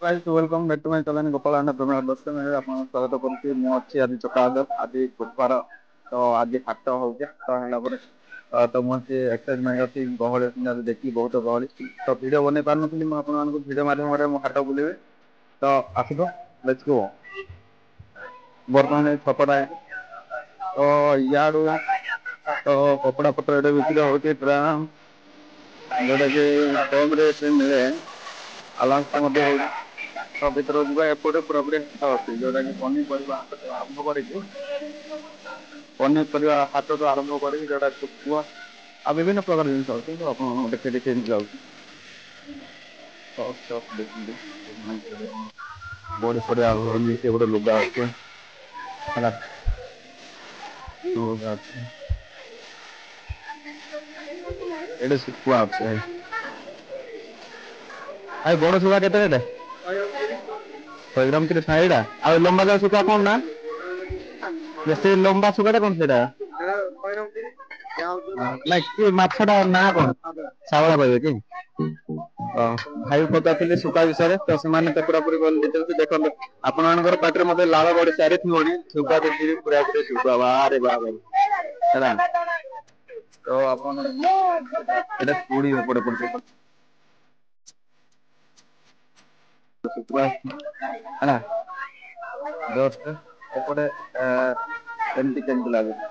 Guys, welcome back to my channel Gopal and Pramila Dostan ଆପଣ ସ୍ୱାଗତ କରୁଛି ମୁଁ ଅଛି ଆଜି ସକାଳ ଆଜି ବୁଧବାର ତ ଆଜି ହାଟ ହଉଛି ହାଟ ହେଲା ପରେ ତ ମୁଁ ସେ ଏକ୍ସାଇଟମେଣ୍ଟ ଅଛି ଗହଳି ଅଛି ଦେଖି ବହୁତ ଗହଳି ତ ଭିଡ଼ିଓ ବନେଇ ପାରୁନଥିଲି ମୁଁ ଆପଣମାନଙ୍କୁ ଭିଡ଼ିଓ ମାଧ୍ୟମରେ ମୁଁ ହାଟ ବୁଲେଇବି ତ ଆସିବ ଲେଟ୍ସ ଗୋ ବର୍ତ୍ତମାନ ଛକଟା ତ ଇଆଡୁ ତ କପଡ଼ା ପତ୍ର ଏଠି ବିକ୍ରି ହଉଛି ପୁରା ଯୋଉଟା କି କମ ରେଟରେ ମିଳେ ଆଲାଉନ୍ସ ମଧ୍ୟ ହଉଛି ତ ଭିତରକୁ ଯିବା ଏପଟେ ପୁରାପୁରି ହାଟ ଅଛି ଯୋଉଟା କି ପନିପରିବା ହାଟରୁ ଆରମ୍ଭ କରିକି ପନିପରିବା ହାଟରୁ ଆରମ୍ଭ କରିକି ଯୋଉଟା ଶୁଖୁଆ ଆଉ ବିଭିନ୍ନ ପ୍ରକାର ଜିନିଷ ଅଛି କିନ୍ତୁ ଆପଣ ଦେଖେଇ ଦେଖେଇ ଏମିତି ଯାଉଛି ବଡି ପରିବା ସେ ଗୋଟେ ଲୁଗା ଅଛି ହେଲା ଲୁଗା ଅଛି ଏଇଟା ଶୁଖୁଆ ଅଛି ଭାଇ ଭାଇ ବଡ ଶୁଖୁଆ କେତେ ରେଟ୍? 100 ଗ୍ରାମ କିଲୋ ଏଇଟା ଆଉ ଲମ୍ବା ଶୁଖୁଆ କଣ ନା ବେଶୀ ଲମ୍ବା ଶୁଖୁଆଟା କଣ ସେଇଟା ନାଇଁ କି ମାଛଟା ନାଁ କଣ ଶାବଳ କହିବେ କି ଭାଇ ପଚାରୁଥିଲେ ଶୁଖୁଆ ବିଷୟରେ ତ ସେମାନେ ତ ପୁରାପୁରି ଦେଖନ୍ତୁ ଆପଣମାନଙ୍କର ପାଟିରେ ମଧ୍ୟ ଲାଳ ଗଡି ସାରିଥିବଣି ଶୁଖୁଆ ଦେଖିକି ପୁରାପୁରି ଶୁଖୁଆ ବାରେ ବା ଭାଇ ହେଲା ତ ଆପଣ ଏଇଟା କୋଉଠି ଏପଟେ ପଡୁଛି ଶୁଖୁଆ ହେଲା ଜଷ୍ଟ ଏପଟେ କେମିତି କେମିତି ଲାଗୁଛି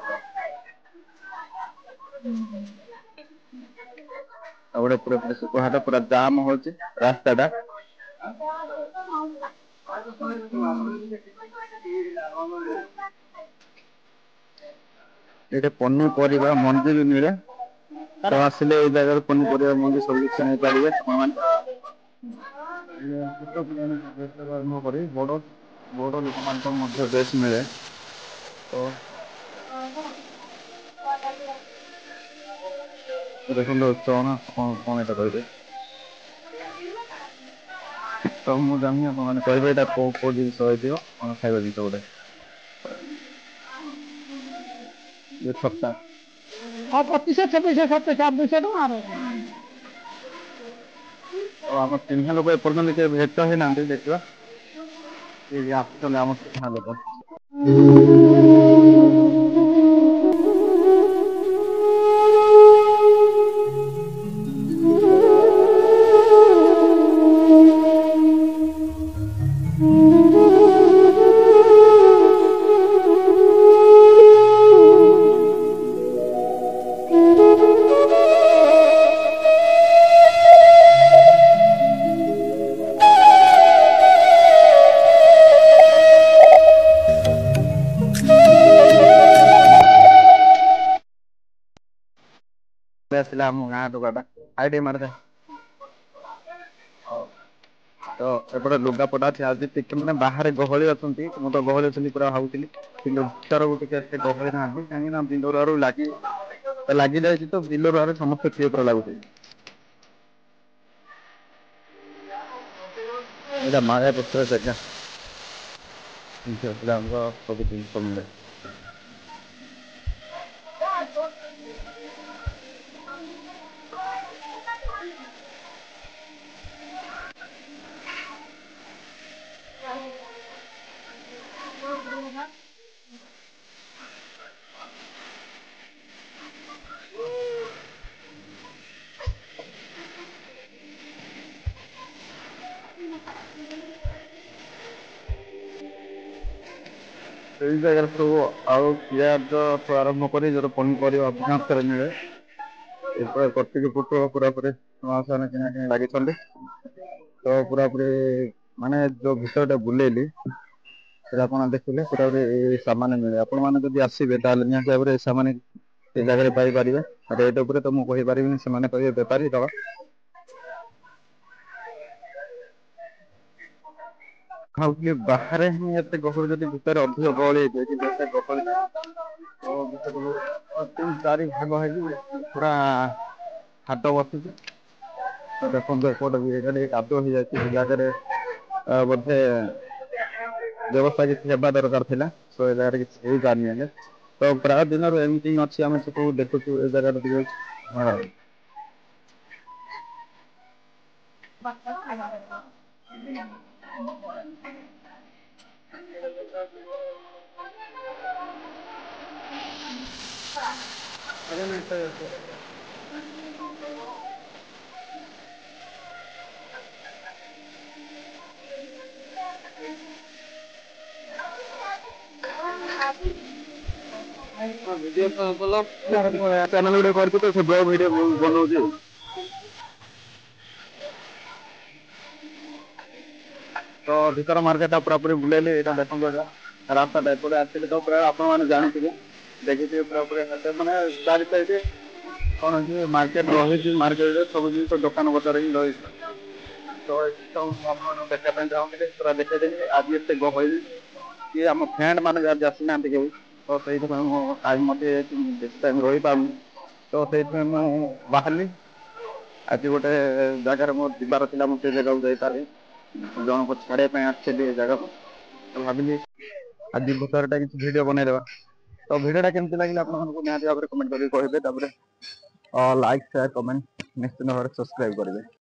ଆଉ ଗୋଟେ ପୁରା ଶୁଖୁଆ ହାଟ ପୁରା ଜାମ ହଉଛି ରାସ୍ତାଟା ଏଠି ପନିପରିବା ମଞ୍ଜି ବି ମିଳେ ତ ଆସିଲେ ଏଇ ଜାଗାରୁ ପନିପରିବା ମଞ୍ଜି ସବୁ କିଛି ନେଇପାରିବେ ଆପଣମାନେ ଛୋଟ ପିଲାମାନଙ୍କୁ ଆରମ୍ଭ କରି ବଡ ଲୋକମାନଙ୍କ ମଧ୍ୟ ଡ୍ରେସ୍ ମିଳେ ତ ଦେଖନ୍ତୁ ଚଣା କଣ ଏଇଟା କହିବେ ତ ମୁଁ ଜାଣିନି ଆପଣମାନେ କହିବେ ଏଇଟା କୋଉ ଜିନିଷ ହେଇଥିବ କଣ ଖାଇବା ଜିନିଷ ଗୋଟେ ଛତା ଆଉ 2500 2600 2700 ଟଙ୍କା ଆଉ ଆମ ଚିହ୍ନା ଲୋକ ଏପର୍ଯ୍ୟନ୍ତ କିଏ ଭେଟ ହେଇନାହାନ୍ତି ଦେଖିବା କିଏ ଆସୁଛନ୍ତି ଆମ ଚିହ୍ନା ଲୋକ ଆସିଲା ଆମ ଗାଁ ଟୋକାଟା ହାଇ ଟିକେ ମାରିଦେ ତ ଏପଟେ ଲୁଗାପଟା ଅଛି ଟିକେ ମାନେ ବାହାରେ ଗହଳି ଅଛନ୍ତି ମୁଁ ତ ଗହଳି ଅଛନ୍ତି ପୁରା ଭାବୁଥିଲି କିନ୍ତୁ ଭିତରକୁ ଟିକେ ଏତେ ଗହଳି ନାହାନ୍ତି କାହିଁକି ନା ଦିନରୁ ଲାଗିଯାଇଛି ତ ବିଲରୁ ସମସ୍ତେ କିଏ ପରା ଲାଗୁଛି ଏଇଟା ମାୟା ବସ୍ତ୍ର ଜାଗା ଝିଅ ପିଲାଙ୍କ ସବୁ ଜିନିଷ ମିଳେ ସେଇ ଜାଗାରେ ସବୁ ଆଉ ପିଆଜଠୁ ଆରମ୍ଭ କରି ଯୋଉ ପନିପରିବା ଅଧିକ ମାତ୍ରାରେ ମିଳେ ଏପଟେ କଟିକି ପୋଟଳ ପୁରାପୁରି ସେମାନେ କିଣା କିଣି ଲାଗିଛନ୍ତି ତ ପୁରାପୁରି ମାନେ ଯୋଉ ଭିତରଟା ବୁଲେଇଲି ସେଟା ଆପଣ ଦେଖିଲେ ପୁରାପୁରି ସାମାନ ମିଳେ ଆପଣ ମାନେ ଯଦି ଆସିବେ ତାହେଲେ ନିହାତି ଭାବରେ ସାମାନ ସେ ଜାଗାରେ ପାଇପାରିବେ ରେଟ୍ ଉପରେ ତ ମୁଁ କହିପାରିବିନି ସେମାନେ କହିବେ ବେପାରୀ ତ ଭାବୁଥିଲି ବାହାରେ ହିଁ ଏତେ ଗହଳି ଯଦି ଭିତରେ ଅଧିକ ଗହଳି ହେଇଥିବ କିନ୍ତୁ ଏତେ ଗହଳି ନାହିଁ ଓ ଭିତରକୁ 3-4 ଭାଗ ହେଇକି ପୁରା ହାଟ ବସୁଛି ତ ଦେଖନ୍ତୁ ଏପଟେ ବି ଏଇଟା ଟିକେ କାଦୁଅ ହେଇଯାଇଛି ସେ ଜାଗାରେ ବୋଧେ ବ୍ୟବସ୍ଥା କିଛି ହେବା ଦରକାର ଥିଲା ତ ଏ ଜାଗାରେ କିଛି ହେଇପାରୁନି ଏବେ ତ ପ୍ରାୟ ଦିନରୁ ଏମିତି ହିଁ ଅଛି ଆମେ ସବୁ ଦେଖୁଛୁ ଏ ଜାଗାରେ ଟିକେ ହଁ ଭିଡିଓ ଭଲ ଚ୍ୟାନେଲ ଗୋଟେ କରିଛୁ ତ ସେ ବ୍ଲଗ ଭିଡିଓ ବନଉଛି। ତ ଭିତର ମାର୍କେଟ ଟା ପୁରା ପୁରି ବୁଲେଇଲି ଏଇଟା ଦେଖନ୍ତୁ ଏଇଟା ରାସ୍ତାଟା ଏପଟେ ଆସିଲେ ତ ପୁରା ଆପଣ ମାନେ ଜାଣିଥିବେ ଦେଖିଥିବେ ପୁରା ପୁରି ମାନେ ଚାରି ସାଇଡ କଣ କି ମାର୍କେଟ ରହିଛି ମାର୍କେଟରେ ସବୁ ଜିନିଷ ଦୋକାନ ବଜାର ହିଁ ରହିଛି। ତ ଆପଣ ମାନଙ୍କୁ ଦେଖିବା ପାଇଁ ଚାହୁଁଥିଲି ପୁରା ଦେଖେଇଦେଲି ଆଜି ଏତେ ଗହଳି କି ଆମ ଫ୍ରେଣ୍ଡ ମାନେ ବି ଆଜି ଆସିନାହାନ୍ତି କେହି ତ ସେଇଥିପାଇଁ ମୁଁ ଟାଇମ ମତେ ବେଶୀ ଟାଇମ ରହିପାରୁନି ତ ସେଇଥିପାଇଁ ମୁଁ ବାହାରିଲି। ଆଜି ଗୋଟେ ଜାଗାରେ ମୋର ଯିବାର ଥିଲା ମୁଁ ସେ ଜାଗାକୁ ଯାଇପାରିଲି। ଜଣକୁ ଛାଡିବା ପାଇଁ ଆସିଥିଲି ଏ ଜାଗାକୁ ତ ଭାବିଲି ଆଜି ଭିତର ଟା କିଛି ଭିଡିଓ ବନେଇଦବା। ତ ଭିଡିଓ ଟା କେମିତି ଲାଗିଲା ଆପଣମାନଙ୍କୁ ନିହାତି ଭାବରେ କମେଣ୍ଟ କରିକି କହିବେ ତାପରେ ଲାଇକ୍ ସେୟାର କମେଣ୍ଟ ନିଶ୍ଚିତ ଭାବରେ ସବସ୍କ୍ରାଇବ କରିବେ।